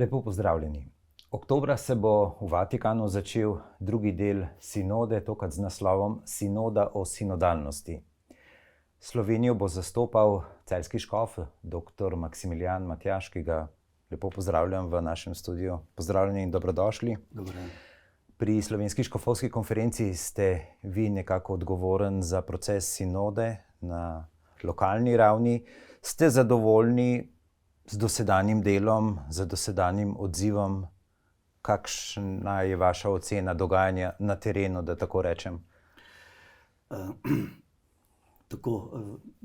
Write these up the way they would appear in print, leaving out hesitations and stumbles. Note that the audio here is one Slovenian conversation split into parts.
Lepo pozdravljeni. Oktobra se bo v Vatikanu začel drugi del sinode, tokrat z naslovom Sinoda o sinodalnosti. Slovenijo bo zastopal celjski škof, dr. Maksimilijan Matjaž, ki ga lepo pozdravljam v našem studiu. Pozdravljeni in dobrodošli. Dobar dan. Pri Slovenski škofovski konferenci ste vi nekako odgovoren za proces sinode na lokalni ravni. Ste zadovoljni z dosedanjim delom, z dosedanjim odzivom? Kakšna je vaša ocena dogajanja na terenu, da tako rečem?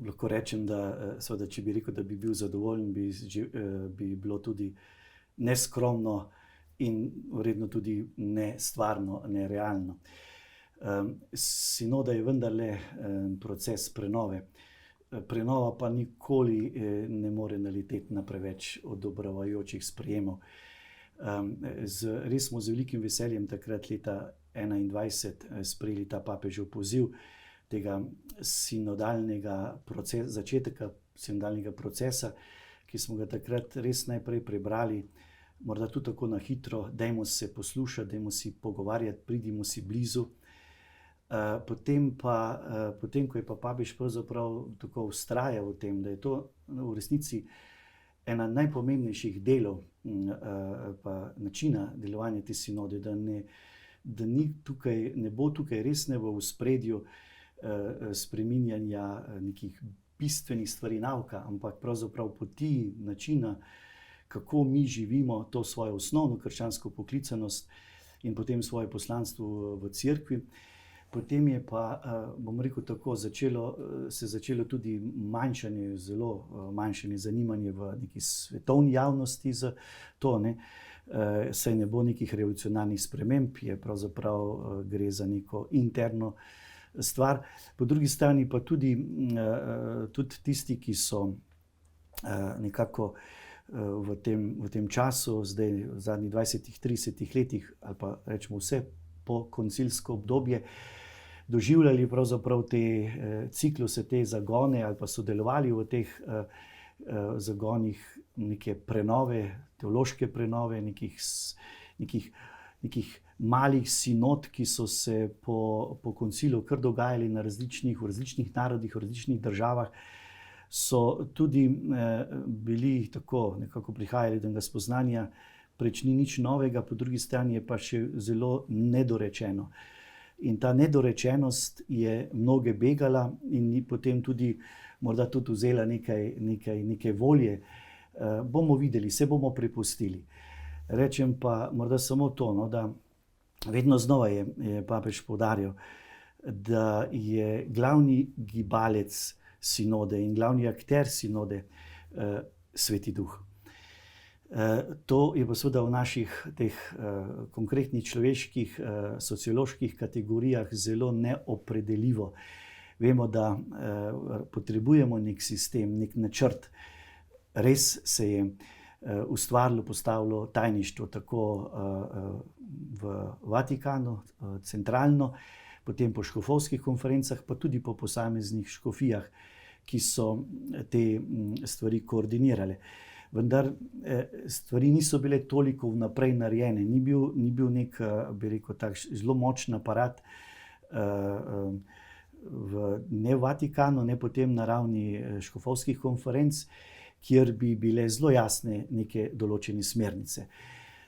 Lahko rečem, da seveda, če bi rekel, da bi bil zadovoljen, bi bilo tudi neskromno in verjetno tudi nestvarno, nerealno. Sinoda je vendarle proces prenove. Prenova pa nikoli ne more naleteti na preveč odobravajočih sprejemov. Res smo z velikim veseljem takrat leta 2021 sprejeli ta papežev poziv tega začetka sinodalnega procesa, ki smo ga takrat res najprej prebrali, morda tudi tako na hitro, dajmo se poslušati, dajmo si pogovarjati, pridimo si blizu. Potem, ko je pa papež pravzaprav tako vztrajal v tem, da je to v resnici ena najpomembnejših delov pa načina delovanja te sinode, da ne bo tukaj res ne v ospredju spreminjanja nekih bistvenih stvari nauka, ampak pravzaprav poti, načina, kako mi živimo to svojo osnovno krščansko poklicanost in potem svoje poslanstvo v cerkvi. Potem je pa, bom rekel tako, začelo tudi zelo manjšanje zanimanje v neki svetovni javnosti za to, saj ne bo nekih revolucionarnih sprememb, pravzaprav gre za neko interno stvar. Po drugi strani pa tudi tisti, ki so nekako v tem času, zdaj v zadnjih 20-30 letih, ali pa rečemo vse po koncilsko obdobje, doživljali pravzaprav te cikluse, te zagone ali pa sodelovali v teh zagonih neke prenove, teološke prenove, nekih malih sinod, ki so se po koncilu kar dogajali v različnih narodih, v različnih državah, so tudi bili tako nekako prihajali do enega spoznanja, preč ni nič novega, po drugi strani je pa še zelo nedorečeno. In ta nedorečenost je mnoge begala in ni potem tudi morda tudi vzela nekaj volje. Bomo videli, se bomo prepustili. Rečem pa morda samo to, da vedno znova je papež poudarjal, da je glavni gibalec sinode in glavni akter sinode Sveti Duh. To je pa seveda v naših teh konkretnih človeških, socioloških kategorijah zelo neopredeljivo. Vemo, da potrebujemo nek sistem, nek načrt. Res se je ustvarilo, postavilo tajništvo tako v Vatikanu, centralno, potem po škofovskih konferencah, pa tudi po posameznih škofijah, ki so te stvari koordinirale. Vendar stvari niso bile toliko vnaprej narejene, ni bil nek, bi rekel, tak zelo močen aparat ne v Vatikanu, ne potem na ravni škofovskih konferenc, kjer bi bile zelo jasne neke določene smernice.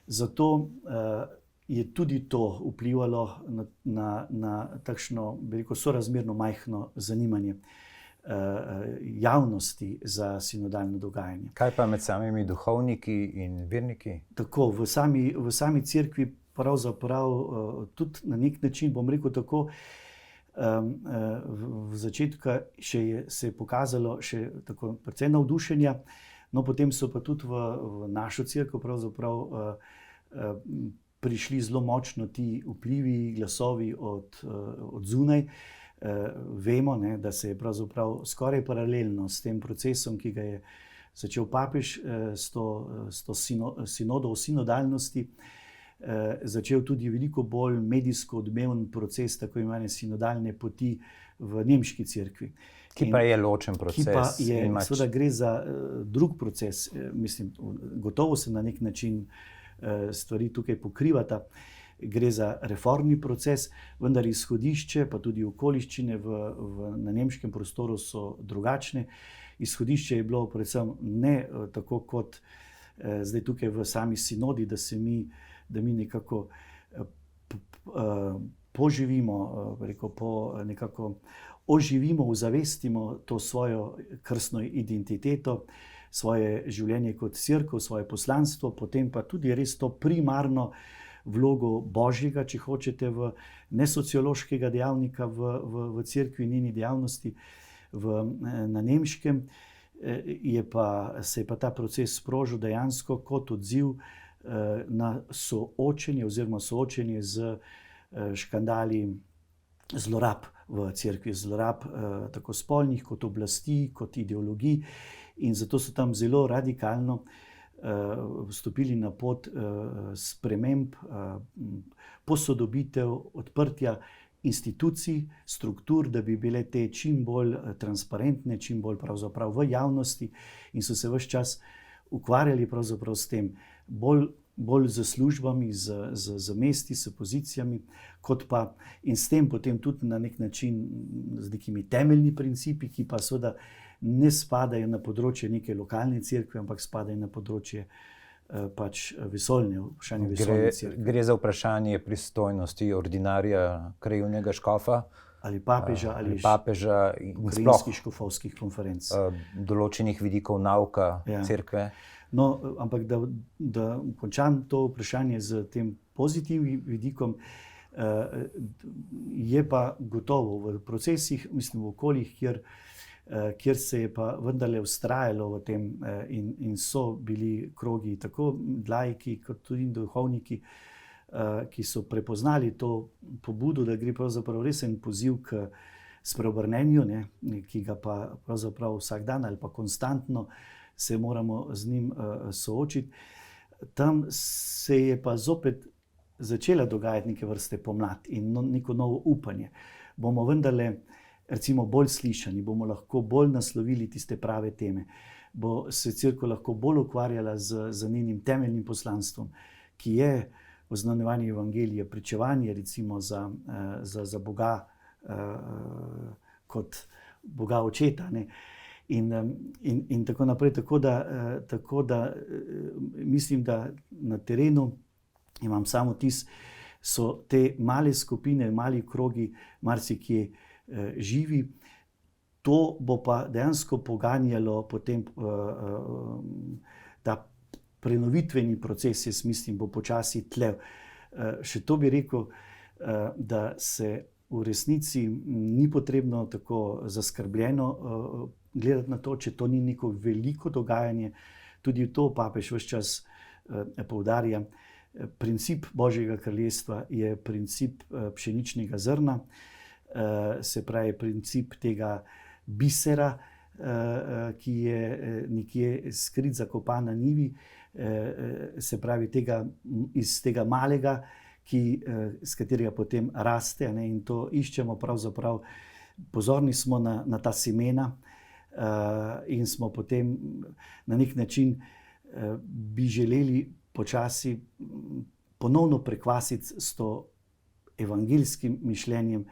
Zato je tudi to vplivalo na takšno, bi rekel, sorazmerno majhno zanimanje javnosti za sinodalno dogajanje. Kaj pa med samimi duhovniki in verniki? Tako, v sami cerkvi pravzaprav tudi na nek način, bom rekel tako, v začetku se je pokazalo še tako precej navdušenja, no potem so pa tudi v našo cerkev pravzaprav prišli zelo močno ti vplivi, glasovi od zunaj. Vemo, da se je pravzaprav skoraj paralelno s tem procesom, ki ga je začel papež s to sinodo o sinodalnosti, začel tudi veliko bolj medijsko odmeven proces tako imenovane sinodalne poti v nemški cerkvi. Ki pa je ločen proces. Ki pa je, seveda gre za drug proces. Mislim, gotovo se na nek način stvari tukaj pokrivata. Gre za reformni proces, vendar izhodišče, pa tudi okoliščine na nemškem prostoru so drugačne. Izhodišče je bilo predvsem ne tako kot zdaj tukaj v sami sinodi, da mi nekako poživimo, nekako oživimo, ozavestimo to svojo krstno identiteto, svoje življenje kot cerkev, svoje poslanstvo, potem pa tudi res to primarno vlogo Božjega, če hočete, ne sociološkega dejavnika v cerkvi in njeni dejavnosti na nemškem, se je pa ta proces sprožil dejansko kot odziv na soočenje z škandali zlorab v cerkvi, zlorab tako spolnih kot oblasti, kot ideologij, in zato so tam zelo radikalno vstopili na pot sprememb, posodobitev, odprtja institucij, struktur, da bi bile te čim bolj transparentne, čim bolj pravzaprav v javnosti, in so se ves čas ukvarjali pravzaprav s tem, bolj z službami, z mesti, s pozicijami, kot pa in s tem potem tudi na nek način z nekimi temeljni principi, ki pa seveda ne spadajo na področje neke lokalne cerkve, ampak spadajo na področje vesoljne, vprašanje vesoljne cerkve. Gre za vprašanje pristojnosti ordinarja krajevnega škofa ali papeža ali ukrajinskih škofovskih konferenc. Določenih vidikov nauka cerkve. No, ampak da končam to vprašanje z tem pozitivnim vidikom, je pa gotovo v procesih, mislim v okoljih, kjer se je pa vendarle vztrajalo v tem in so bili krogi, tako laiki kot tudi duhovniki, ki so prepoznali to pobudo, da gre pravzaprav resen poziv k spreobrnenju, ki ga pa pravzaprav vsak dan ali pa konstantno se moramo z njim soočiti. Tam se je pa zopet začela dogajati neke vrste pomlad in neko novo upanje. Bomo vendarle recimo bolj slišani, bomo lahko bolj naslovili tiste prave teme, bo se cerkev lahko bolj ukvarjala z njenim temeljnim poslanstvom, ki je oznanjevanje evangelija, pričevanje recimo za Boga kot Boga očeta, in tako naprej. Tako da mislim, da na terenu imam samo vtis, so te male skupine, mali krogi marsikje živi. To bo pa dejansko poganjalo potem ta prenovitveni proces, jaz mislim, bo počasi tlel. Še to bi rekel, da se v resnici ni potrebno tako zaskrbljeno gledati na to, če to ni neko veliko dogajanje. Tudi to papež ves čas poudarja. Princip Božjega kraljestva je princip pšeničnega zrna, se pravi princip tega bisera, ki je nekje skrit, zakopan na njivi, se pravi iz tega malega, iz katerega potem raste, in to iščemo pravzaprav. Pozorni smo na ta semena in smo potem na nek način bi želeli počasi ponovno prekvasiti s to evangeljskim mišljenjem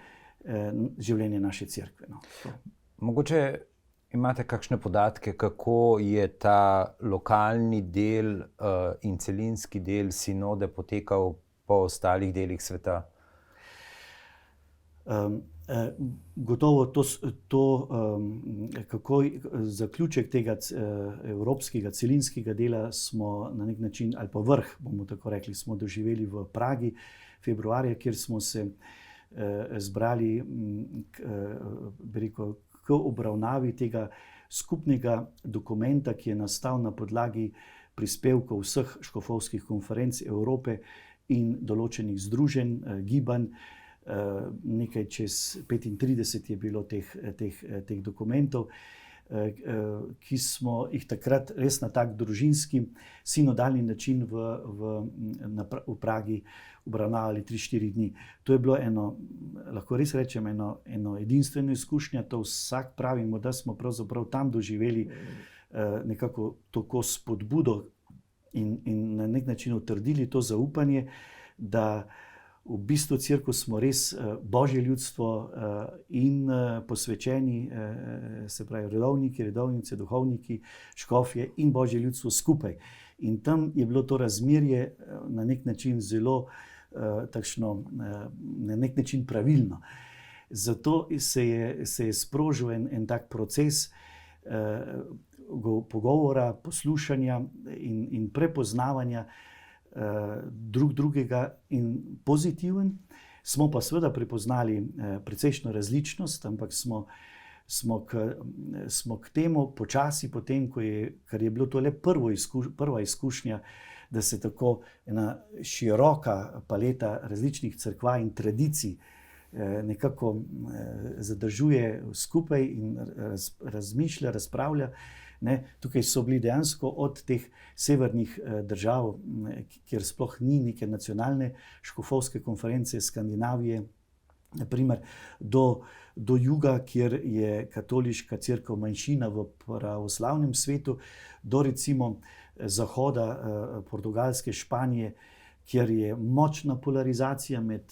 življenje naše cerkve. Mogoče imate kakšne podatke, kako je ta lokalni del in celinski del sinode potekal po ostalih delih sveta? Gotovo zaključek tega evropskega celinskega dela smo na nek način, ali pa vrh, bomo tako rekli, smo doživeli v Pragi februarja, kjer smo se zbrali k obravnavi tega skupnega dokumenta, ki je nastal na podlagi prispevkov vseh škofovskih konferenc Evrope in določenih združenj, gibanj. Nekaj čez 35 je bilo teh dokumentov. ki smo jih takrat res na tak družinski, sinodalni način v Pragi obravnavali 3-4 dni. To je bilo lahko res rečem, eno edinstveno izkušnja. To vsak pravimo, da smo pravzaprav tam doživeli nekako tako spodbudo in na nek način utrdili to zaupanje, da v bistvu cerkev smo res Božje ljudstvo in posvečeni, se pravi redovniki, redovnice, duhovniki, škofje in Božje ljudstvo skupaj. In tam je bilo to razmerje na nek način zelo takšno, na nek način pravilno. Zato se je sprožil en tak proces pogovora, poslušanja in prepoznavanja drug drugega in pozitiven. Smo pa seveda prepoznali precejšno različnost, ampak smo k temu počasi potem, ker je bilo to le prva izkušnja, da se tako ena široka paleta različnih cerkva in tradicij nekako zadržuje skupaj in razmišlja, razpravlja. Tukaj so bili dejansko od teh severnih držav, kjer sploh ni neke nacionalne škofovske konference, Skandinavije, naprimer, do juga, kjer je katoliška cerkev manjšina v pravoslavnem svetu, do recimo zahoda, Portugalske, Španije, kjer je močna polarizacija med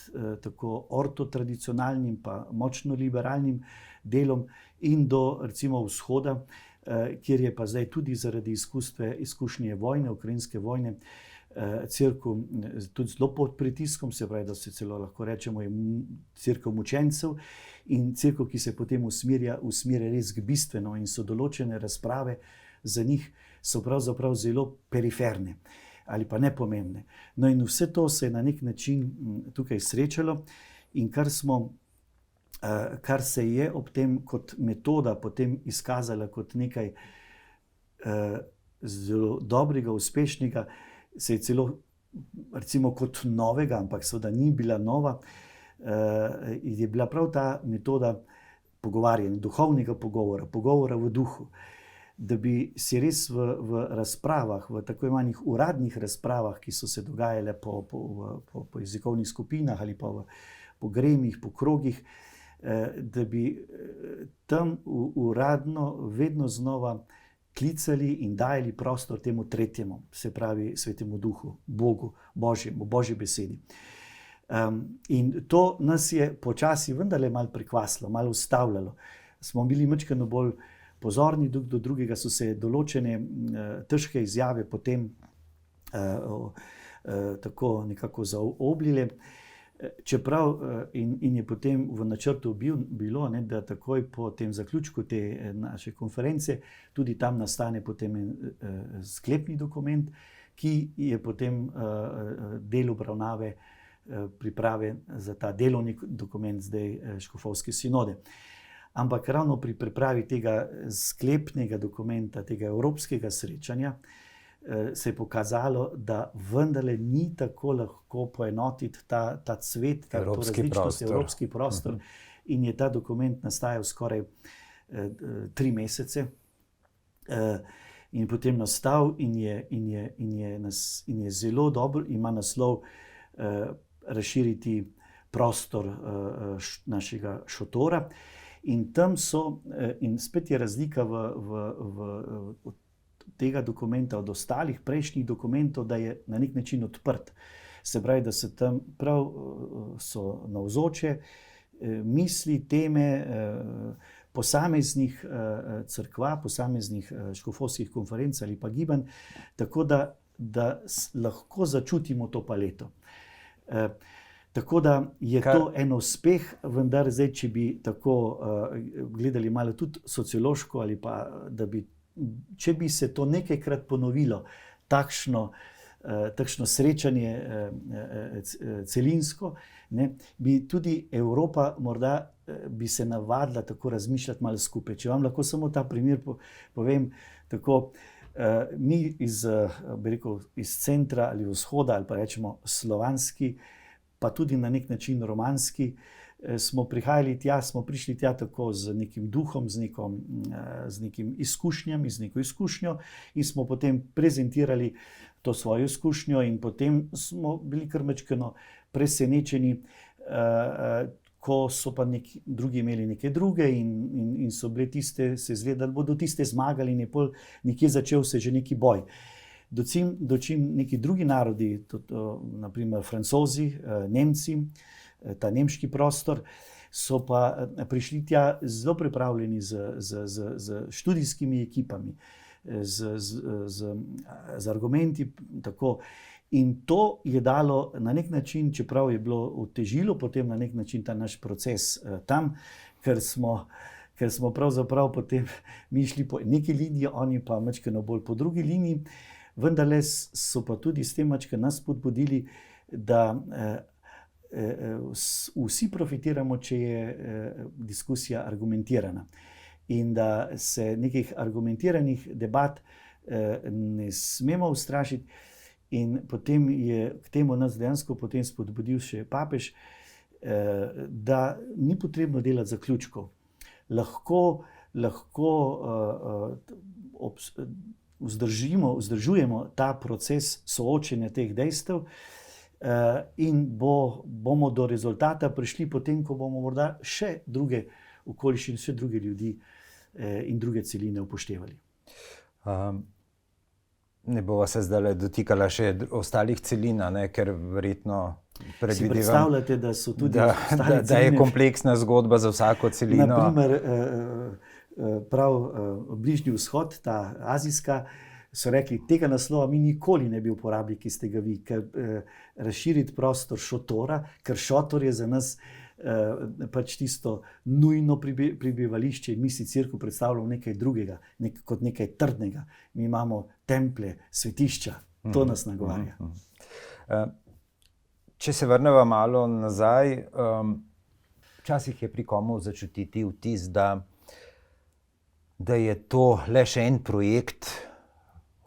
tako ortotradicionalnim pa močno liberalnim delom, in do recimo vzhoda, kjer je pa zdaj tudi zaradi izkušnje vojne, ukrajinske vojne, cerkev tudi zelo pod pritiskom, se pravi, da se celo lahko rečemo je cerkev mučencev in cerkev, ki se potem usmerja res k bistveno, in so določene razprave za njih so pravzaprav zelo periferne ali pa nepomembne. No, in vse to se je na nek način tukaj srečalo, in kar se je ob tem kot metoda potem izkazala kot nekaj zelo dobrega, uspešnega, se je celo recimo kot novega, ampak seveda ni bila nova, je bila prav ta metoda pogovarjanja, duhovnega pogovora v duhu. Da bi si res v razpravah, v tako imenih uradnih razpravah, ki so se dogajale po jezikovnih skupinah ali pa po gremih, po krogih, da bi tam uradno vedno znova klicali in dajali prostor temu tretjemu, se pravi Svetemu Duhu, Bogu, Božjemu, Božji besedi. In to nas je počasi vendarle malo prikvasilo, malo ustavljalo. Smo bili majčkeno bolj pozorni drug do drugega, so se določene težke izjave potem tako nekako zaoblile. Čeprav in je potem v načrtu bilo, da takoj po tem zaključku te naše konference tudi tam nastane potem en sklepni dokument, ki je potem del obravnave priprave za ta delovni dokument zdaj škofovske sinode. Ampak ravno pri pripravi tega sklepnega dokumenta, tega evropskega srečanja, se je pokazalo, da vendarle ni tako lahko poenotiti ta cvet, to različnost, evropski prostor. In je ta dokument nastajal skoraj 3 mesece in potem nastal in je zelo dober, ima naslov Razširiti prostor našega šotora. In tam in spet je razlika v tega dokumenta od ostalih prejšnjih dokumentov, da je na nek način odprt. Se pravi, da se tam prav so navzoče misli, teme posameznih cerkva, posameznih škofovskih konferenc ali pa gibanj, tako da lahko začutimo to paleto. Tako da je to en uspeh, vendar zdaj, če bi tako gledali malo tudi sociološko, ali pa če bi se to nekajkrat ponovilo, takšno srečanje celinsko, bi tudi Evropa morda bi se navadila tako razmišljati malo skupaj. Če vam lahko samo ta primer povem, tako mi iz centra ali vzhoda, ali pa rečemo slovanski, pa tudi na nek način romanski smo prihajali tja, smo prišli tja tako z nekim duhom, z nekim izkušnjami, z neko izkušnjo in smo potem prezentirali to svojo izkušnjo in potem smo bili kar majčkeno presenečeni, ko so pa drugi imeli neke druge in so bile tiste, se zgleda, da bodo tiste zmagali in je pol nekje začel se že neki boj. Dočim neki drugi narodi, naprimer Francozi, Nemci, ta nemški prostor, so pa prišli tja zelo pripravljeni z študijskimi ekipami, z argumenti, tako. In to je dalo na nek način, čeprav je bilo otežilo potem na nek način ta naš proces tam, ker smo pravzaprav potem mi šli po neki liniji, oni pa majčkeno bolj po drugi liniji, vendarle so pa tudi s tem majčkeno nas spodbudili, da vsi profitiramo, če je diskusija argumentirana. In da se nekih argumentiranih debat ne smemo ustrašiti. In potem je k temu nas dejansko potem spodbudil še papež, da ni potrebno delati zaključkov. Lahko vzdržujemo ta proces soočenja teh dejstev in bomo do rezultata prišli potem, ko bomo morda še druge okoliščine, še druge ljudi in druge celine upoštevali. Ne bova se zdaj dotikala še ostalih celin, ker verjetno predvidevam, si predstavljate, da so tudi ostale da je kompleksna zgodba za vsako celino. Naprimer, prav Bližnji vzhod, ta azijska, so rekli, tega naslova mi nikoli ne bi uporabili, ki ste ga vi, ker razširiti prostor šotora, ker šotor je za nas pač tisto nujno prebivališče in mi si cerkev predstavljamo nekaj drugega, kot nekaj trdnega. Mi imamo templje, svetišča, to nas nagovarja. Če se vrneva malo nazaj, včasih je pri komu začutiti vtis, da je to le še en projekt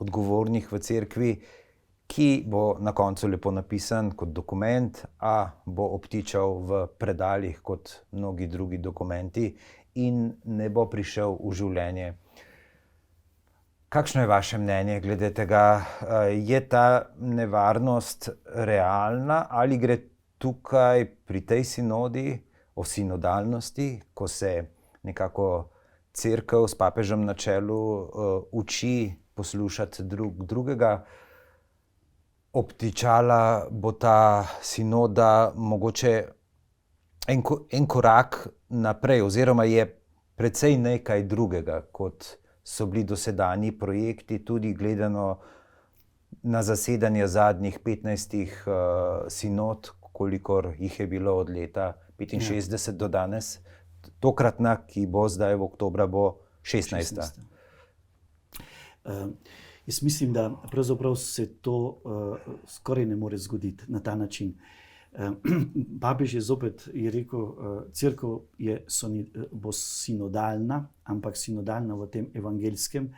odgovornih v cerkvi, ki bo na koncu lepo napisan kot dokument, a bo obtičal v predalih kot mnogi drugi dokumenti in ne bo prišel v življenje. Kakšno je vaše mnenje glede tega? Je ta nevarnost realna ali gre tukaj pri tej sinodi o sinodalnosti, ko se nekako cerkev s papežem na čelu uči poslušati drugega? Obtičala bo ta sinoda mogoče en korak naprej, oziroma je precej nekaj drugega, kot so bili dosedanji projekti, tudi gledano na zasedanje zadnjih 15 sinod, kolikor jih je bilo od leta 65 do danes. Tokratna, ki bo zdaj v oktobra, bo 16. Jaz mislim, da pravzaprav se to skoraj ne more zgoditi na ta način. Papež je zopet rekel, cerkev bo sinodalna, ampak sinodalna v tem evangeljskem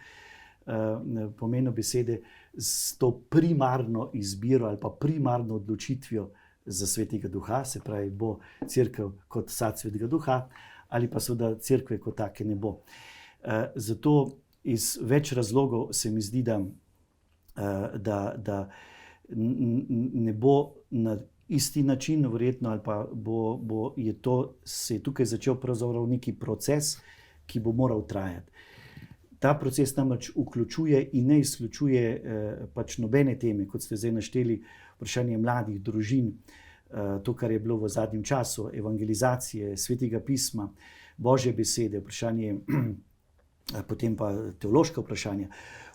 pomenu besede, s to primarno izbiro ali pa primarno odločitvijo za Svetega Duha, se pravi, bo cerkev kot sad Svetega Duha ali pa seveda cerkve kot take ne bo. Zato iz več razlogov se mi zdi, da ne bo na isti način, verjetno, ali pa se je tukaj začel pravzaprav neki proces, ki bo moral trajati. Ta proces namreč vključuje in ne izključuje pač nobene teme, kot ste zdaj našteli, vprašanje mladih, družin, to, kar je bilo v zadnjem času, evangelizacije, Svetega pisma, Božje besede, vprašanje potem pa teološka vprašanja.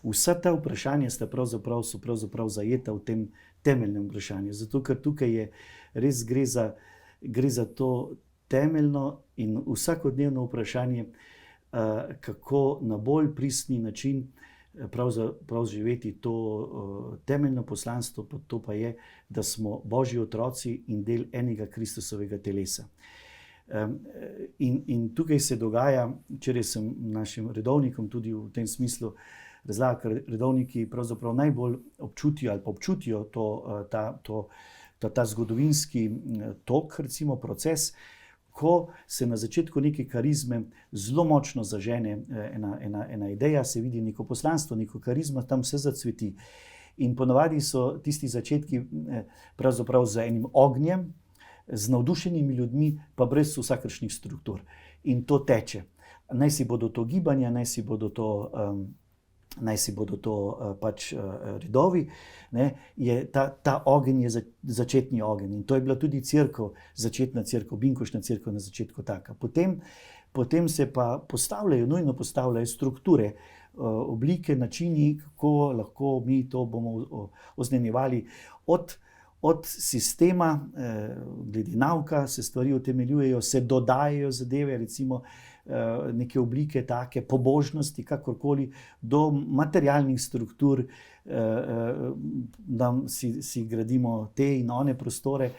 Vsa ta vprašanja so pravzaprav zajeta v tem temeljnem vprašanju. Zato, ker tukaj res gre za to temeljno in vsakodnevno vprašanje, kako na bolj pristni način prav živeti to temeljno poslanstvo, to pa je, da smo Božji otroci in del enega Kristusovega telesa. In tukaj se dogaja, včeraj sem našim redovnikom tudi v tem smislu razlagal, ker redovniki pravzaprav najbolj občutijo ta zgodovinski tok, recimo proces, ko se na začetku neke karizme zelo močno zažene ena ideja, se vidi neko poslanstvo, neko karizma, tam vse zacveti. In ponavadi so tisti začetki pravzaprav z enim ognjem, z navdušenimi ljudmi, pa brez vsakršnih struktur. In to teče. Naj si bodo to gibanja, naj si bodo to pač redovi, ne, ta ogenj je začetni ogenj. In to je bila tudi cerkev, začetna cerkev, Binkošna cerkev na začetku taka. Potem se pa nujno postavljajo strukture, oblike, načini, kako lahko mi to bomo oznanjevali. Od sistema, glede nauka, se stvari utemeljujejo, se dodajajo zadeve, recimo neke oblike take pobožnosti, kakorkoli, do materialnih struktur, da si gradimo te in one prostore,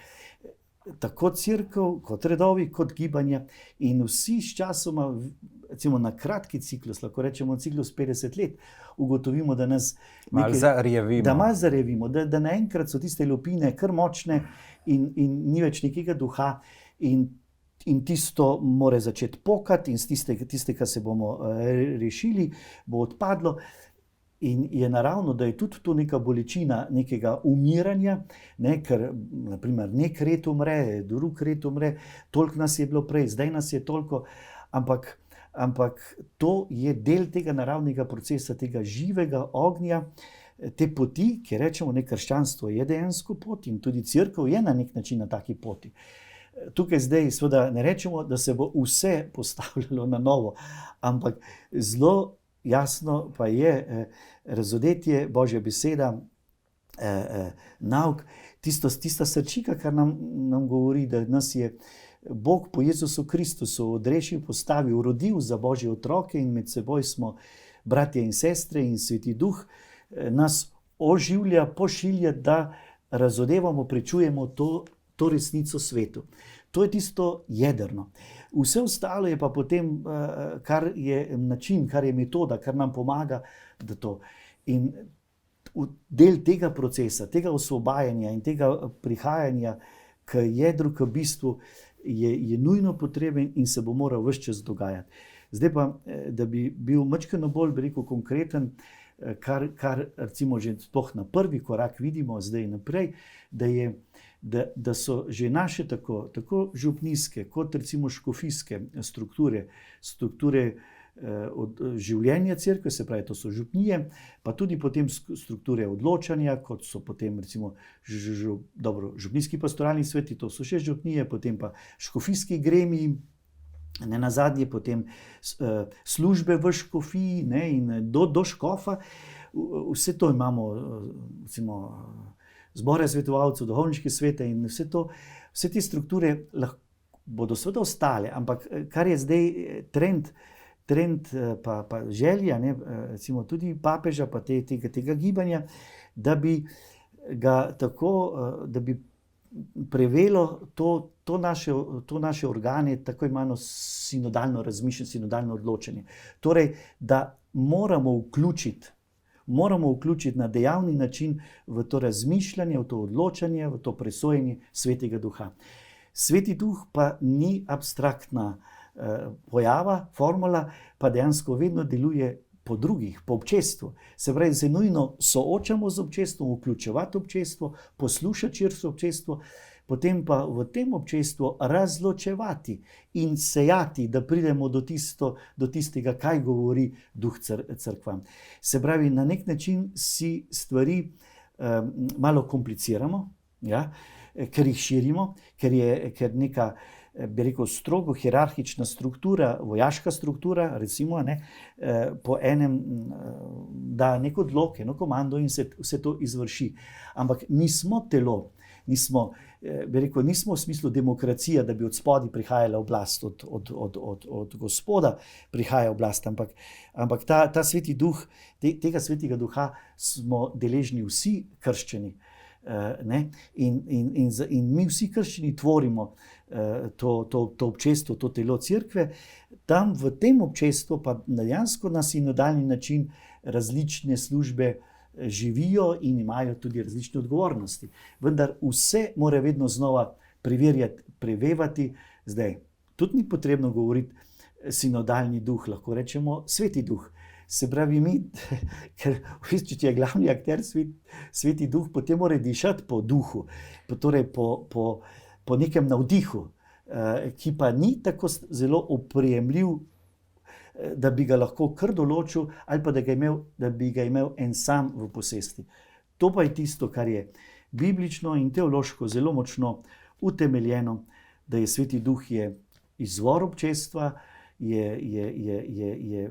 tako cerkev, kot redovi, kot gibanja, in vsi s časoma, recimo na kratki ciklus, lahko rečemo ciklus 50 let, ugotovimo, da nas malo zarevimo, da naenkrat so tiste lupine kar močne in ni več nekega duha, in tisto mora začeti pokati, in tiste, kar se bomo rešili, bo odpadlo. In je naravno, da je tudi to neka bolečina nekega umiranja, ne, ker naprimer nek red umre, drug red umre, toliko nas je bilo prej, zdaj nas je toliko, ampak to je del tega naravnega procesa, tega živega ognja, te poti, ki rečemo, ne, krščanstvo je dejansko pot in tudi cerkev je na nek način na taki poti. Tukaj zdaj seveda ne rečemo, da se bo vse postavljalo na novo, ampak zelo jasno pa je razodetje, Božja beseda, nauk, tista srčika, kar nam govori, da nas je Bog po Jezusu Kristusu odrešil, postavil, rodil za Božje otroke in med seboj smo bratje in sestre, in Sveti Duh nas oživlja, pošilja, da razodevamo, prečujemo to resnico svetu. To je tisto jedrno. Vse ostalo je pa potem, kar je način, kar je metoda, kar nam pomaga, da to. In del tega procesa, tega osvobajanja in tega prihajanja k jedru, k bistvu, je nujno potreben in se bo moral ves čas dogajati. Zdaj pa, da bi bil majčkeno bolj, bi rekel, konkreten, kar recimo že sploh na prvi korak vidimo zdaj naprej, da so že naše tako župnijske kot recimo škofijske strukture od življenja cerkve, se pravi, to so župnije, pa tudi potem strukture odločanja, kot so potem recimo župnijski pastoralni sveti, to so še župnije, potem pa škofijski gremiji, ne nazadnje potem službe v škofiji, ne, in do škofa. Vse to imamo, recimo zbore svetovalcev, duhovniške svete in vse te strukture bodo seveda ostale, ampak kar je zdaj trend pa želja, ne, recimo tudi papeža, pa tega gibanja, da bi ga tako, da bi prevelo to naše organe, tako imeno sinodalno razmišljanje, sinodalno odločanje. Torej, da moramo vključiti na dejavni način v to razmišljanje, v to odločanje, v to presojanje Svetega Duha. Sveti Duh pa ni abstraktna pojava, formula, pa dejansko vedno deluje po drugih, po občestvu. Se pravi, da se nujno soočamo z občestvom, vključevati občestvo, poslušati širše občestvo, potem pa v tem občestvu razločevati in sejati, da pridemo do tistega, kaj govori Duh cerkvam. Se pravi, na nek način si stvari malo kompliciramo, ja, ker jih širimo, ker neka, bi rekel, strogo hierarhična struktura, vojaška struktura, recimo, ne, po enem da nek odlok, eno komando in se vse to izvrši. Ampak nismo telo, nismo v smislu demokracija, da bi od spodaj prihajala oblast, od Gospoda prihaja oblast, ampak ta Sveti Duh, tega Svetega Duha smo deležni vsi krščani. Ne? In mi vsi krščani tvorimo to občestvo, to telo cerkve, tam v tem občestvu pa dejansko na sinodalni način različne službe živijo in imajo tudi različne odgovornosti. Vendar vse mora vedno znova preverjati, prevevati, zdaj Tudi ni potrebno govoriti sinodalni duh, lahko rečemo sveti duh. Se pravi, mi, ker v bistvu, če je glavni akter sveti duh, potem mora dišati po duhu, torej po nekem navdihu, ki pa ni tako zelo oprijemljiv, da bi ga lahko kar določil, ali pa da bi ga imel en sam v posesti. To pa je tisto, kar je biblično in teološko zelo močno utemeljeno, da je sveti duh je izvor občestva, je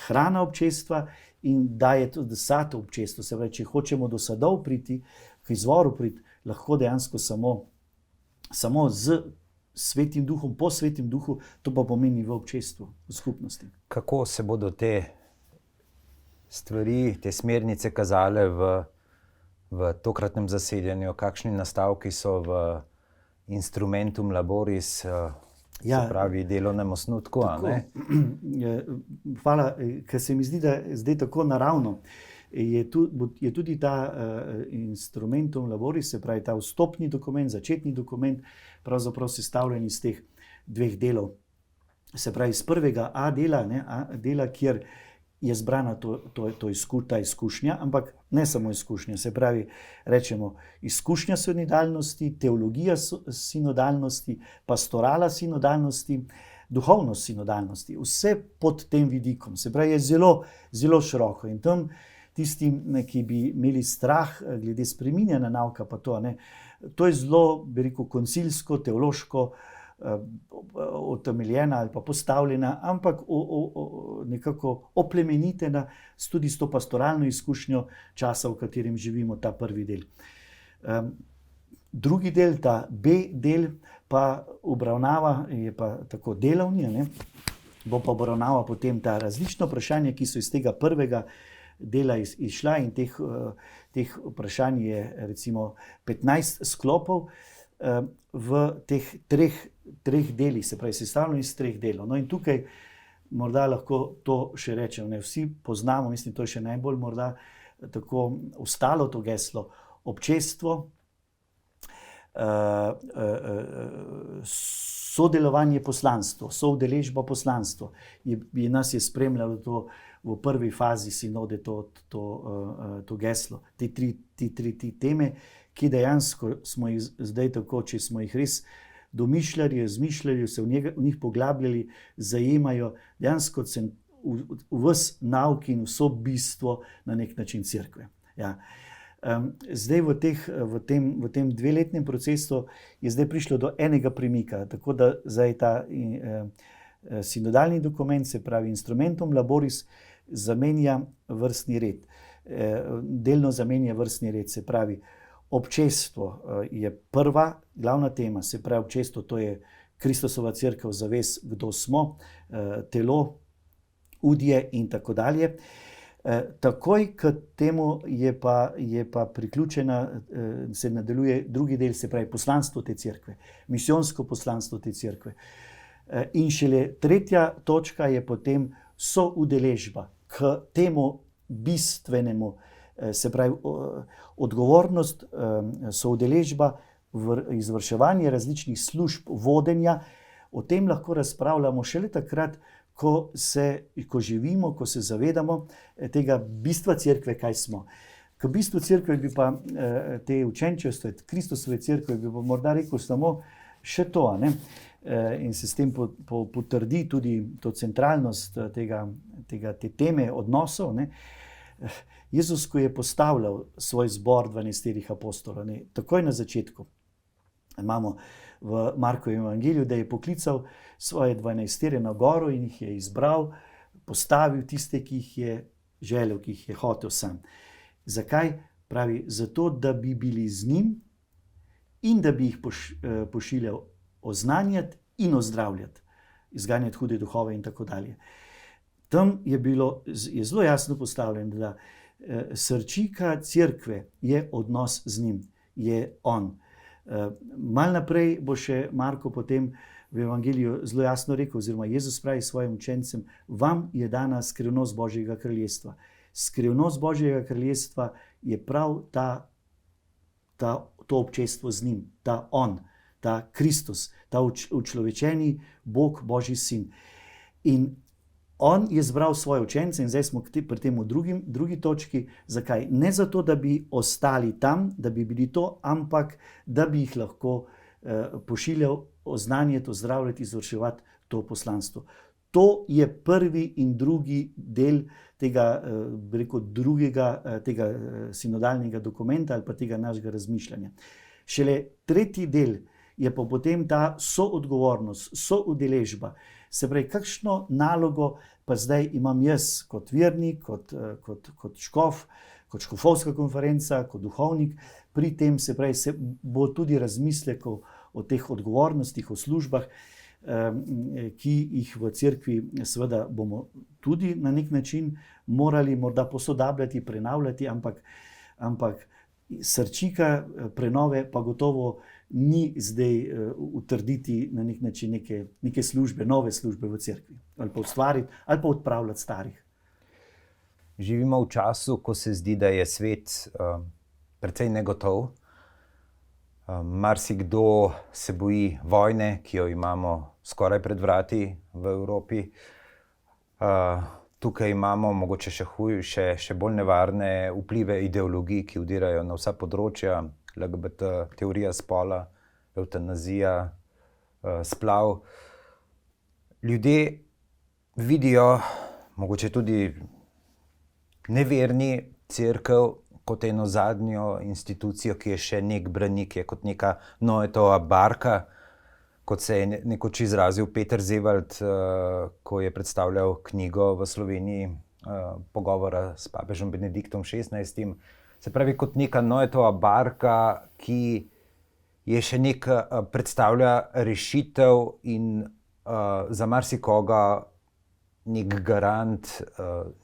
hrana občestva in daje tudi sad občestva. Se pravi, če hočemo do sadov priti, k izvoru priti, lahko dejansko samo z svetim duhom, po svetim duhu, to pa pomeni v občestvu, v skupnosti. Kako se bodo te stvari, te smernice kazale v tokratnem zasedanju? Kakšni nastavki so v Instrumentum Laboris, se pravi delovnem osnutku? Hvala, ker se mi zdi, da je zdaj tako naravno. Je tudi ta Instrumentum Laboris, se pravi ta vstopni dokument, začetni dokument, pravzaprav sestavljen iz teh dveh delov. Se pravi, iz prvega A dela, kjer je zbrana ta izkušnja, ampak ne samo izkušnja, se pravi, rečemo izkušnja sinodalnosti, teologija sinodalnosti, pastorala sinodalnosti, duhovnost sinodalnosti, vse pod tem vidikom. Se pravi, je zelo, zelo široko in tam tistim, ki bi imeli strah glede spreminjanja nauka, pa to je zelo, bi rekel, koncilsko, teološko utemeljena ali pa postavljena, ampak nekako oplemenitena tudi s to pastoralno izkušnjo časa, v katerem živimo, ta prvi del. Drugi del, ta B del, pa obravnava, je pa tako delovni, bo pa obravnava potem ta različna vprašanja, ki so iz tega prvega dela izšla in teh vprašanj je recimo 15 sklopov v teh treh delih, se pravi sestavljeno iz treh delov. No in tukaj morda lahko to še rečem, vsi poznamo, mislim, to je še najbolj morda tako ostalo to geslo, občestvo, sodelovanje poslanstvo, soudeležba poslanstvo. Nas je spremljalo to v prvi fazi sinode, to geslo, te tri teme, ki dejansko smo jih zdaj tako, če smo jih res domišljali, razmišljali, se v njih poglabljali, zajemajo dejansko ves nauk in vso bistvo na nek način cerkve. Ja. Zdaj v tem dveletnem procesu je zdaj prišlo do enega premika, tako da zdaj ta sinodalni dokument, se pravi Instrumentum Laboris, zamenja vrstni red. Delno zamenja vrstni red, se pravi občestvo je prva glavna tema, se pravi občestvo, to je Kristusova cerkev, zavest, kdo smo, telo, udje in tako dalje. Takoj k temu je pa priključena, se nadaljuje drugi del, se pravi poslanstvo te cerkve, misijonsko poslanstvo te cerkve. In šele tretja točka je potem soudeležba k temu bistvenemu, se pravi odgovornost, soudeležba v izvrševanju različnih služb vodenja. O tem lahko razpravljamo šele takrat, ko živimo, ko se zavedamo tega bistva cerkve, kaj smo. K bistvu cerkve bi pa te učenčevstva, Kristusove cerkve, bi pa morda rekel samo še to, in se s tem potrdi tudi to centralnost te teme odnosov. Jezus, ko je postavljal svoj zbor 12 apostolov, takoj na začetku, imamo v Markovem evangeliju, da je poklical svoje 12 na goro in jih je izbral, postavil tiste, ki jih je želel, ki jih je hotel sam. Zakaj? Pravi, zato, da bi bili z njim in da bi jih pošiljal oznanjati in ozdravljati, izganjati hude duhove in tako dalje. Tam je zelo jasno postavljeno, da srčika cerkve je odnos z njim, je on. Malo naprej bo še Marko potem v evangeliju zelo jasno rekel, oziroma Jezus pravi svojim učencem, vam je dana skrivnost Božjega kraljestva. Skrivnost Božjega kraljestva je prav to občestvo z njim, ta on. ta Kristus, ta učlovečeni Bog, Božji sin. In on je zbral svoje učence in zdaj smo pri tem drugi točki. Zakaj? Ne zato, da bi ostali tam, da bi bili to, ampak da bi jih lahko pošiljal oznanjati, ozdravljati, izvrševati to poslanstvo. To je prvi in drugi del tega, drugega tega sinodalnega dokumenta ali pa tega našega razmišljanja. Šele tretji del je pa potem ta soodgovornost, soudeležba. Se pravi, kakšno nalogo pa zdaj imam jaz kot vernik, kot škof, kot škofovska konferenca, kot duhovnik, pri tem se pravi, se bo tudi razmislekov o teh odgovornostih, o službah, ki jih v cerkvi seveda bomo tudi na nek način morali morda posodabljati, prenavljati, ampak srčika prenove pa gotovo ni zdaj utrditi na nek način neke službe, nove službe v cerkvi, ali pa ustvariti, ali pa odpravljati starih. Živimo v času, ko se zdi, da je svet precej negotov. Marsikdo se boji vojne, ki jo imamo skoraj pred vrati v Evropi. Tukaj imamo mogoče še bolj nevarne vplive ideologij, ki vdirajo na vsa področja, LGBT, teorija spola, evtanazija, splav. Ljudje vidijo, mogoče tudi neverni, cerkev kot eno zadnjo institucijo, ki je še nek branik, je kot neka Noetova barka, kot se je nekoč izrazil Peter Zevald, ko je predstavljal knjigo v Sloveniji pogovora s papežem Benediktom XVI. Se pravi, kot neka Noetova barka, ki je še predstavlja rešitev in za marsikoga nek garant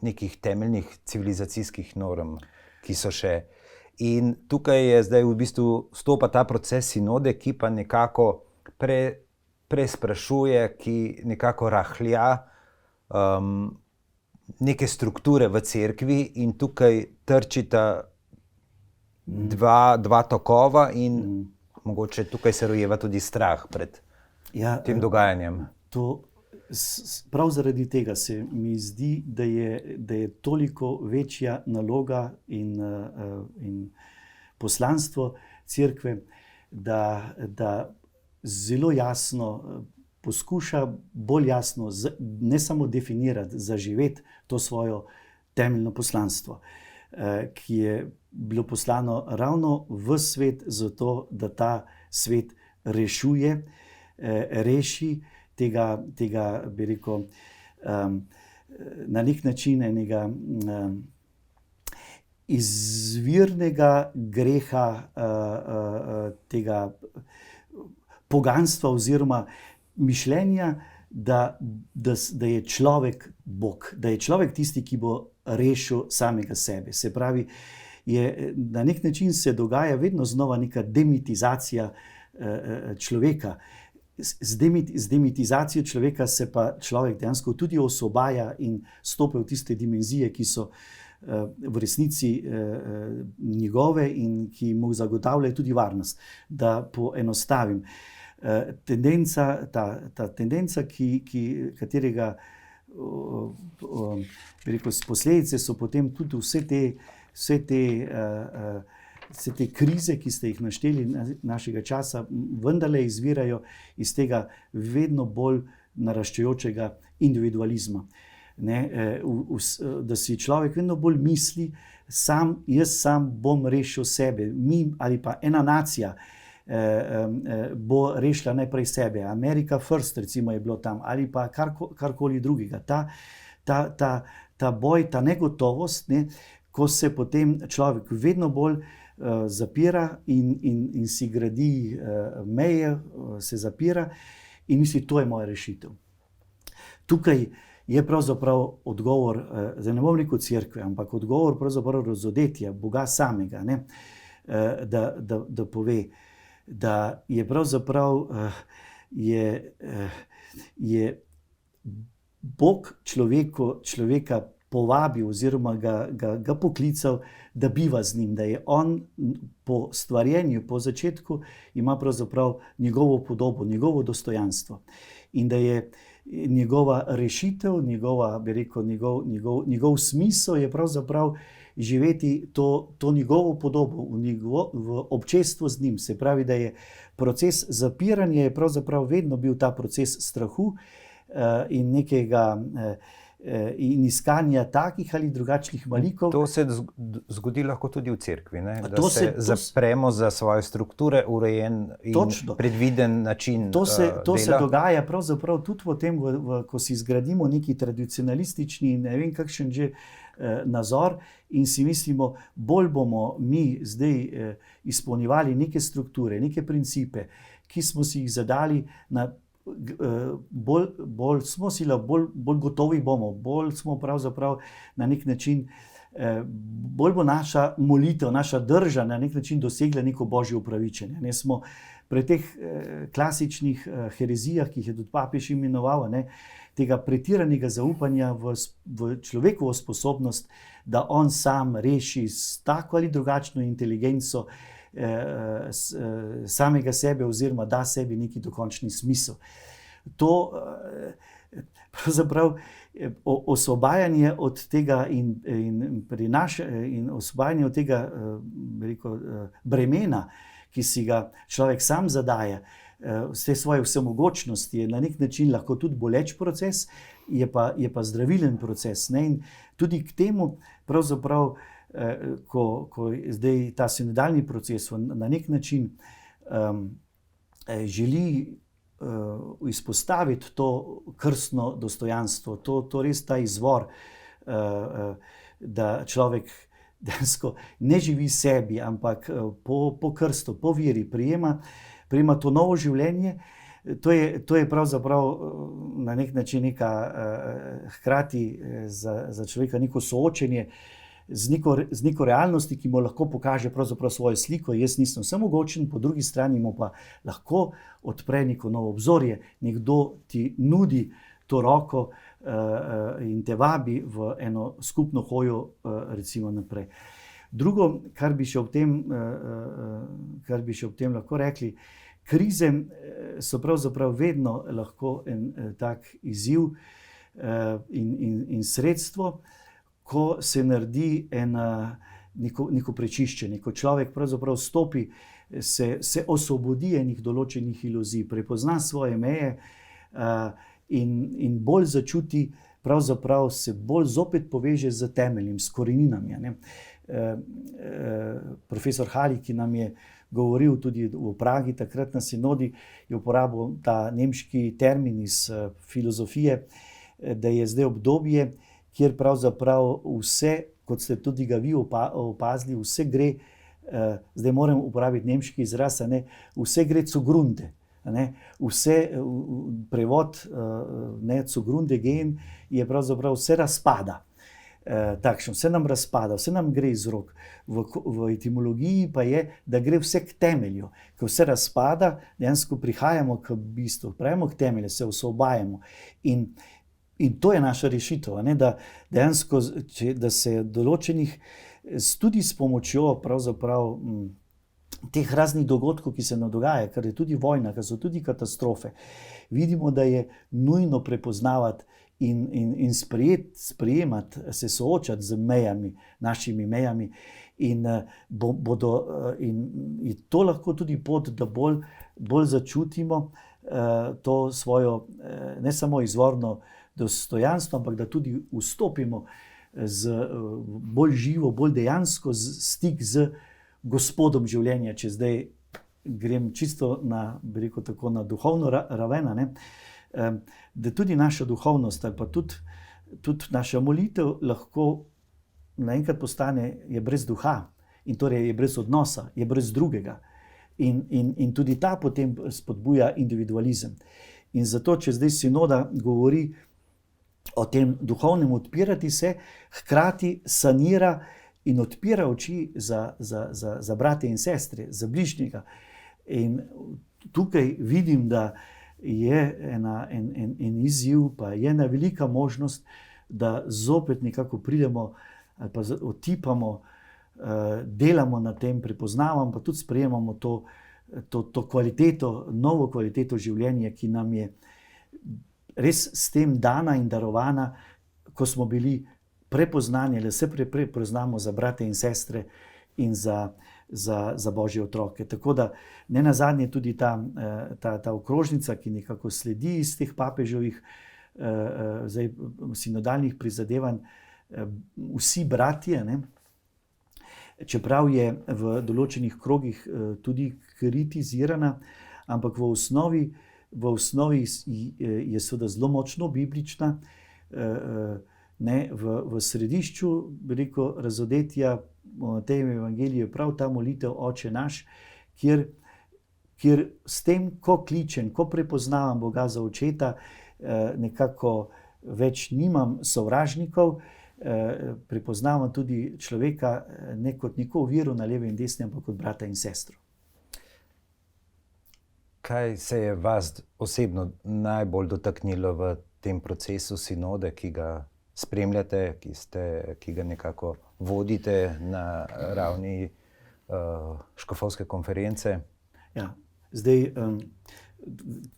nekih temeljnih civilizacijskih norm, ki so še. In tukaj je zdaj v bistvu stopa ta proces sinode, ki pa nekako presprašuje, ki nekako rahlja neke strukture v cerkvi in tukaj trčita dva tokova in mogoče tukaj se rojeva tudi strah pred tem dogajanjem. Prav zaradi tega se mi zdi, da je toliko večja naloga in poslanstvo cerkve, da zelo jasno poskuša, bolj jasno, ne samo definirati, zaživeti to svojo temeljno poslanstvo, ki je bilo poslano ravno v svet, zato da ta svet rešuje, reši tega bi rekel, na nek način enega izvirnega greha, tega poganstva oziroma mišljenja, da je človek Bog, da je človek tisti, ki bo rešil samega sebe. Se pravi, na nek način se dogaja vedno znova neka demitizacija človeka. Z demitizacijo človeka se pa človek dejansko tudi osvobaja in stopa v tiste dimenzije, ki so v resnici njegove in ki mu zagotavljajo tudi varnost. Da poenostavim. Ta tendenca, katerega bi rekel, posledice so potem tudi vse te krize, ki ste jih našteli našega časa, vendarle izvirajo iz tega vedno bolj naraščajočega individualizma. Da si človek vedno bolj misli, jaz sam bom rešil sebe, mi ali pa ena nacija bo rešila najprej sebe. America first, recimo, je bilo tam, ali pa karkoli drugega. Ta boj, ta negotovost, ko se potem človek vedno bolj zapira in si gradi meje, se zapira in misli, to je moja rešitev. Tukaj je pravzaprav odgovor, zdaj ne bom rekel cerkve, ampak odgovor pravzaprav razodetja Boga samega, da pove, da je pravzaprav je Bog človeka povabil oziroma ga poklical, da biva z njim, da je on po stvarjenju, po začetku ima pravzaprav njegovo podobo, njegovo dostojanstvo in da je njegova rešitev, njegov smisel je pravzaprav živeti to njegovo podobo v občestvu z njim. Se pravi, da je proces zapiranja je pravzaprav vedno bil ta proces strahu in nekega in iskanja takih ali drugačnih malikov. To se zgodi lahko tudi v cerkvi, ne? Da se zapremo za svoje strukture, urejen in predviden način dela. To se dogaja pravzaprav tudi v tem, ko si zgradimo neki tradicionalistični, ne vem kakšen že nazor in si mislimo, bolj bomo mi zdaj izpolnjevali neke strukture, neke principe, ki smo si jih zadali bolj smo sila, bolj gotovi bomo, bolj smo pravzaprav na nek način, bolj bo naša molitev, naša drža na nek način dosegla neko božje upravičenje. Ne smo pri teh klasičnih herezijah, ki jih je tudi papež imenoval, ne, tega pretiranega zaupanja v človekovo sposobnost, da on sam reši s tako ali drugačno inteligenco samega sebe oziroma da sebi neki dokončni smisel. To pravzaprav osvobajanje od tega in osvobajanje od tega bremena, ki si ga človek sam zadaja, vse svoje vsemogočnosti, je na nek način lahko tudi boleč proces, je pa zdravilen proces. Ne? In tudi k temu pravzaprav ko zdaj ta sinodalni proces na nek način želi izpostaviti to krstno dostojanstvo, to res ta izvor, da človek dejansko ne živi sebi, ampak po krstu, po veri prijema to novo življenje. To je pravzaprav na nek način hkrati za človeka neko soočenje z neko realnosti, ki mu lahko pokaže pravzaprav svojo sliko. Jaz nisem vsemogočen, po drugi strani mu pa lahko odpre neko novo obzorje. Nekdo ti nudi to roko in te vabi v eno skupno hojo, recimo naprej. Drugo, kar bi še ob tem lahko rekli, krize so pravzaprav vedno lahko en tak izziv in sredstvo, ko se naredi neko prečiščenje, ko človek pravzaprav stopi, se osvobodi enih določenih iluzij, prepozna svoje meje in bolj začuti, pravzaprav se bolj zopet poveže z temeljem, s koreninami. Ne? Profesor Hali, ki nam je govoril tudi v Pragi, takrat na sinodi, je uporabil ta nemški termin iz filozofije, da je zdaj obdobje, kjer pravzaprav vse, kot ste tudi ga vi opazili, vse gre, zdaj moram uporabiti nemški izraz, vse gre zugrunde. Vse prevod zugrunde gehen je pravzaprav vse razpada. Takšno, vse nam razpada, vse nam gre iz rok. V etimologiji pa je, da gre vse k temelju. Ko vse razpada, dejansko prihajamo k bistvu, pravimo k temelju, se osvobajamo. In to je naša rešitev, da dejansko, da se določenih, tudi s pomočjo pravzaprav teh raznih dogodkov, ki se nam dogaja, ker je tudi vojna, ker so tudi katastrofe, vidimo, da je nujno prepoznavati in sprejemati, se soočati z mejami, našimi mejami. In je to lahko tudi pot, da bolj začutimo to svojo, ne samo izvorno dostojanstvo, ampak da tudi vstopimo bolj živo, bolj dejansko stik z Gospodom življenja. Če zdaj grem čisto na duhovno raven, da tudi naša duhovnost ali pa tudi naša molitev lahko naenkrat postane, je brez duha in torej je brez odnosa, je brez drugega. In tudi ta potem spodbuja individualizem. In zato, če zdaj sinoda govori o tem duhovnem odpirati se, hkrati sanira in odpira oči za brate in sestre, za bližnjega. In tukaj vidim, da je en izziv, pa je ena velika možnost, da zopet nekako pridemo ali pa otipamo, delamo na tem, prepoznavamo, pa tudi sprejemamo to kvaliteto, novo kvaliteto življenja, ki nam je res s tem dana in darovana, ko smo bili prepoznani, ali se prepoznamo za brate in sestre in za Božje otroke. Tako da ne nazadnje tudi ta okrožnica, ki nekako sledi iz teh papeževih sinodalnih prizadevanj, vsi bratje, ne, čeprav je v določenih krogih tudi kritizirana, ampak v osnovi je seveda zelo močno biblična, ne, v središču, bi rekel, razodetja v tem evangeliju je prav ta molitev Oče naš, kjer s tem, ko kličem, ko prepoznavam Boga za očeta, nekako več nimam sovražnikov, prepoznavam tudi človeka ne kot neko oviro na levi in desni, ampak kot brata in sestro. Kaj se je vas osebno najbolj dotaknilo v tem procesu sinode, ki ga spremljate, ki ga nekako vodite na ravni škofovske konference? Ja, zdaj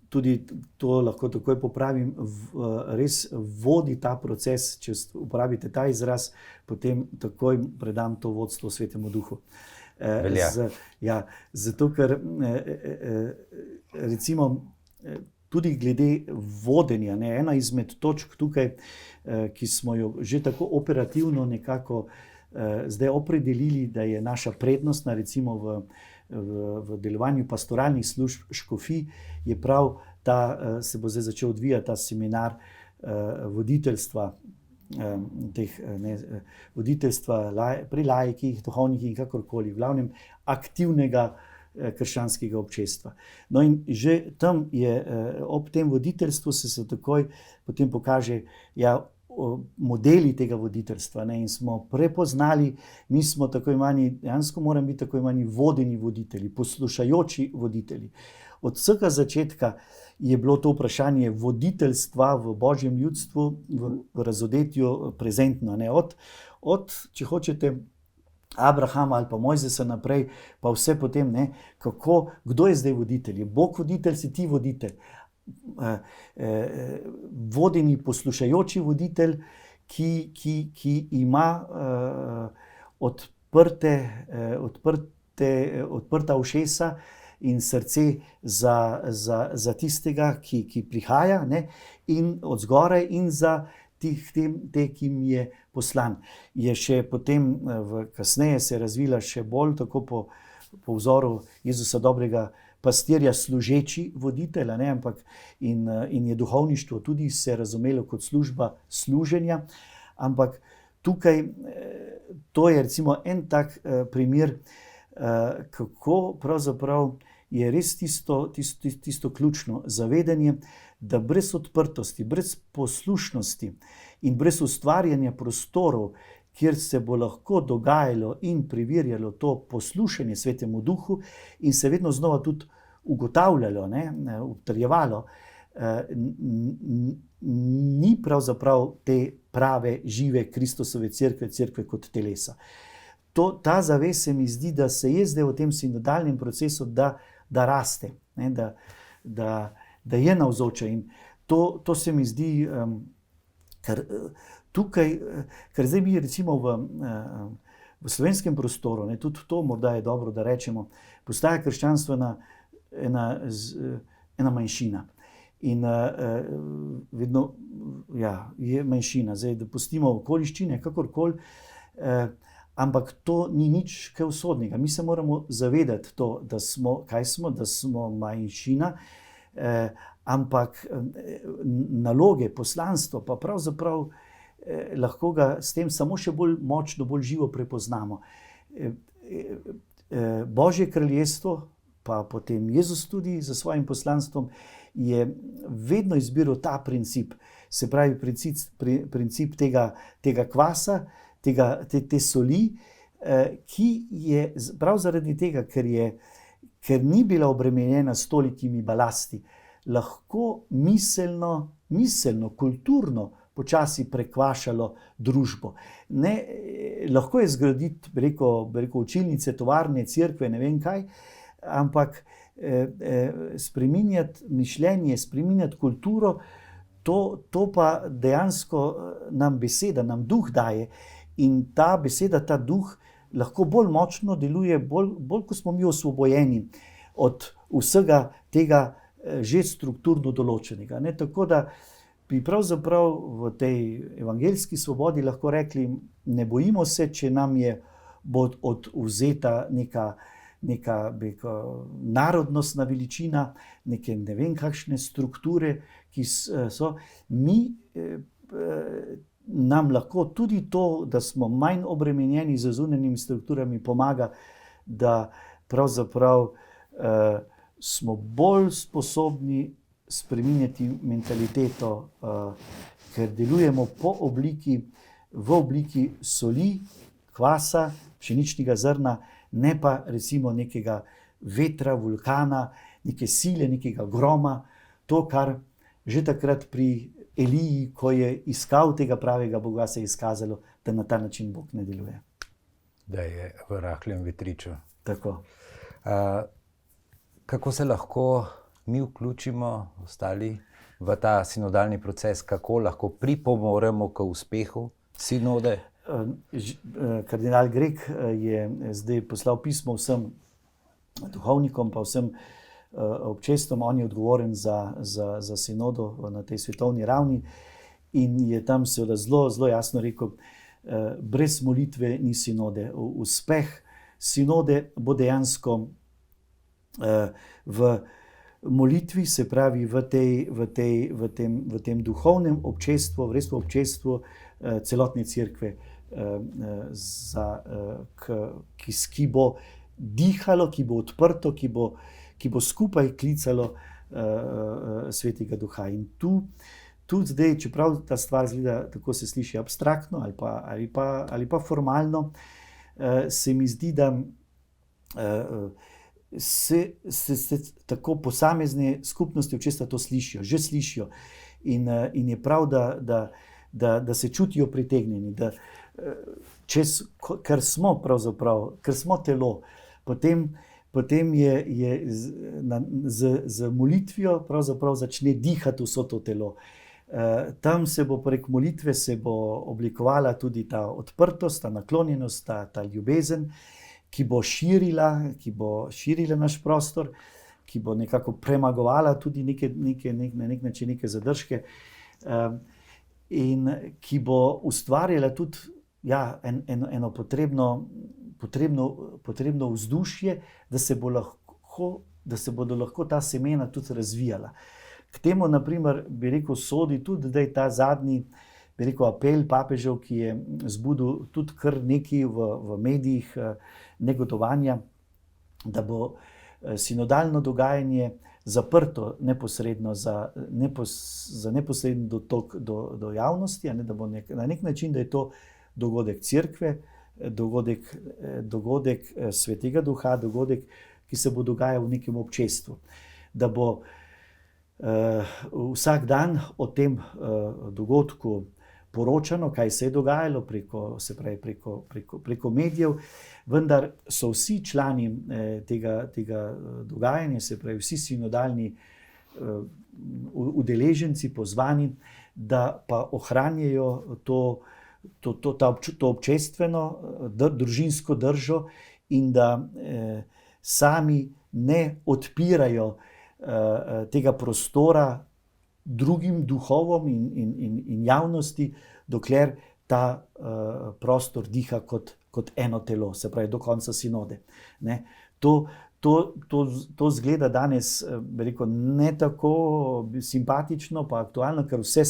tudi to lahko takoj popravim, res vodi ta proces, če uporabite ta izraz, potem takoj predam to vodstvo Svetemu Duhu. Zato, ker recimo tudi glede vodenja, ne, ena izmed točk tukaj, ki smo jo že tako operativno nekako zdaj opredelili, da je naša prednostna, recimo v delovanju pastoralnih služb škofij, je prav se bo zdaj začel odvijati ta seminar voditeljstva, voditeljstva pri laikih, duhovnikih in kakorkoli, v glavnem aktivnega krščanskega občestva. No in že tam je, ob tem voditeljstvu se takoj potem pokaže, modeli tega voditeljstva, ne, in smo prepoznali, mi smo tako imani, dejansko moram biti tako imani vodeni voditelji, poslušajoči voditelji. Od vsega začetka je bilo to vprašanje voditeljstva v Božjem ljudstvu, v razodetju prezentno, ne, od, če hočete, Abrahama ali pa Mojzesa naprej, pa vse potem, ne, kdo je zdaj voditelj? Je Bog voditelj, si ti voditelj? Vodeni, poslušajoči voditelj, ki ima odprta ušesa in srce za tistega, ki prihaja, ne, in od zgoraj in za te, ki jim je poslan. Je še potem, kasneje se je razvila še bolj tako po vzoru Jezusa dobrega pastirja, služeči voditelj, ne, ampak in je duhovništvo tudi se razumelo kot služba služenja, ampak tukaj to je recimo en tak primer, kako pravzaprav je res tisto ključno zavedanje, da brez odprtosti, brez poslušnosti in brez ustvarjanja prostorov, kjer se bo lahko dogajalo in preverjalo to poslušanje Svetemu Duhu in se vedno znova tudi ugotavljalo, utrjevalo, ni pravzaprav te prave, žive Kristusove cerkve kot telesa. Ta zavest se mi zdi, da se je zdaj v tem sinodalnem procesu, da raste, ne, da je navzoča, in to se mi zdi, ker tukaj, ker zdaj mi recimo v slovenskem prostoru, ne, tudi to morda je dobro, da rečemo, postaja krščanstvo ena manjšina. In vedno je manjšina, zdaj da pustimo okoliščine, kakorkoli, ampak to ni nič kaj usodnega. Mi se moramo zavedati to, da smo manjšina, ampak naloge, poslanstvo pa pravzaprav lahko ga s tem samo še bolj močno, bolj živo prepoznamo. Božje kraljestvo, pa potem Jezus tudi za svojim poslanstvom, je vedno izbiral ta princip, se pravi princip tega kvasa, te soli, ki je prav zaradi tega, ker ni bila obremenjena s tolikimi balasti, lahko miselno, kulturno počasi prekvašalo družbo. Lahko je zgraditi, bi rekel, učilnice, tovarne, cerkve, ne vem kaj, ampak spreminjati mišljenje, spreminjati kulturo, to pa dejansko nam beseda, nam duh daje. In ta beseda, ta duh lahko bolj močno deluje, bolj ko smo mi osvobojeni od vsega tega že strukturno določenega. Tako da bi pravzaprav v tej evangeljski svobodi lahko rekli, ne bojimo se, če nam bo odvzeta neka narodnostna veličina, neke ne vem kakšne strukture, ki so. Nam lahko tudi to, da smo manj obremenjeni z zunanjimi strukturami, pomaga, da pravzaprav smo bolj sposobni spreminjati mentaliteto, ker delujemo v obliki soli, kvasa, pšeničnega zrna, ne pa recimo nekega vetra, vulkana, neke sile, nekega groma. To, kar že takrat pri Eliji, ko je iskal tega pravega Boga, se je izkazalo, da na ta način Bog ne deluje. Da je v rahlem vetriču. Tako. Kako se lahko mi vključimo, ostali, v ta sinodalni proces, kako lahko pripomoremo k uspehu sinode? Kardinal Grek je zdaj poslal pismo vsem duhovnikom, pa vsem občestvom. On je odgovoren za sinodo na tej svetovni ravni in je tam seveda zelo jasno rekel, brez molitve ni sinode. Uspeh sinode bo dejansko v molitvi, se pravi v tem duhovnem občestvu, res v občestvu celotne cerkve, ki bo dihalo, ki bo odprto, ki bo skupaj klicalo Svetega Duha. In tu zdaj, čeprav ta stvar zgleda, tako se sliši abstraktno ali pa formalno, se mi zdi, da se tako posamezne skupnosti občestva to že slišijo. In je prav, da se čutijo pritegnjeni, ker smo telo, potem je z molitvijo pravzaprav začne dihati vso to telo. Tam se bo prek molitve oblikovala tudi ta odprtost, ta naklonjenost, ta ljubezen, ki bo širila naš prostor, ki bo nekako premagovala tudi na nek način neke zadržke, in ki bo ustvarjala tudi eno potrebno vzdušje, da se bodo lahko ta semena tudi razvijala. K temu, naprimer, bi rekel, sodi tudi, da je ta zadnji, bi rekel, apel papežev, ki je zbudil tudi kar nekaj v medijih negodovanja, da bo sinodalno dogajanje zaprto neposredno za neposreden dotok do javnosti, da bo na nek način, da je to dogodek cerkve, dogodek Svetega Duha, dogodek, ki se bo dogajal v nekem občestvu. Da bo vsak dan o tem dogodku poročano, kaj se je dogajalo preko medijev, vendar so vsi člani tega dogajanja, se pravi vsi sinodalni udeleženci pozvani, da pa ohranjajo to občestveno, družinsko držo in da sami ne odpirajo tega prostora drugim duhovom in javnosti, dokler ta prostor diha kot eno telo, se pravi do konca sinode. To zgleda danes, bi rekel, ne tako simpatično pa aktualno, ker vse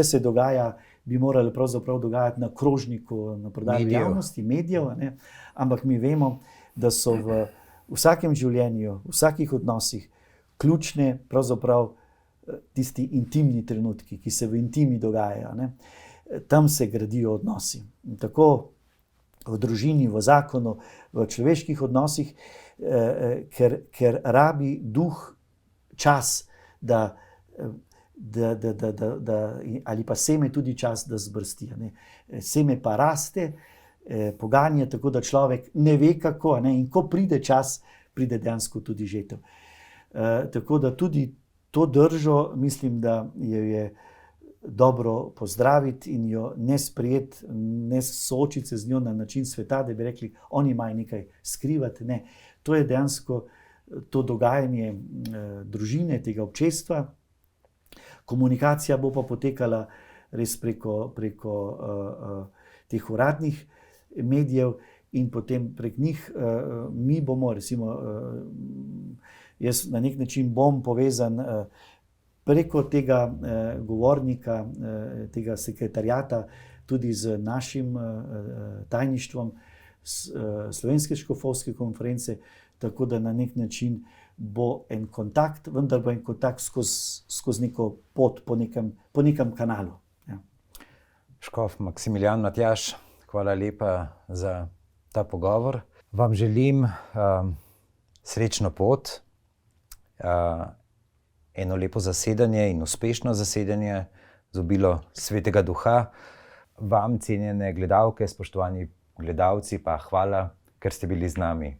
se dogaja, bi morali pravzaprav dogajati na krožniku, na prodaji javnosti, medijev, ampak mi vemo, da so v vsakem življenju, v vsakih odnosih ključne pravzaprav tisti intimni trenutki, ki se v intimi dogajajo. Tam se gradijo odnosi. In tako v družini, v zakonu, v človeških odnosih, ker rabi duh čas, ali pa seme tudi čas, da zbrsti. Ne. Seme pa raste, poganja, tako da človek ne ve kako, ne, in ko pride čas, pride dejansko tudi žetev. Tako da tudi to držo, mislim, da jo je dobro pozdraviti in jo ne sprejeti, ne soočiti se z njo na način sveta, da bi rekli, oni imajo nekaj skrivati. Ne. To je dejansko to dogajanje družine, tega občestva. Komunikacija bo pa potekala res preko teh uradnih medijev in potem prek njih mi bomo, recimo, jaz na nek način bom povezan preko tega govornika, tega sekretariata, tudi z našim tajništvom Slovenske škofovske konference, tako da na nek način bo en kontakt, vendar bo en kontakt skozi neko pot po nekem kanalu. Ja. Škof Maksimilijan Matjaž, hvala lepa za ta pogovor. Vam želim srečno pot, eno lepo zasedanje in uspešno zasedanje z obilo Svetega Duha. Vam, cenjene gledalke, spoštovani gledalci, pa hvala, ker ste bili z nami.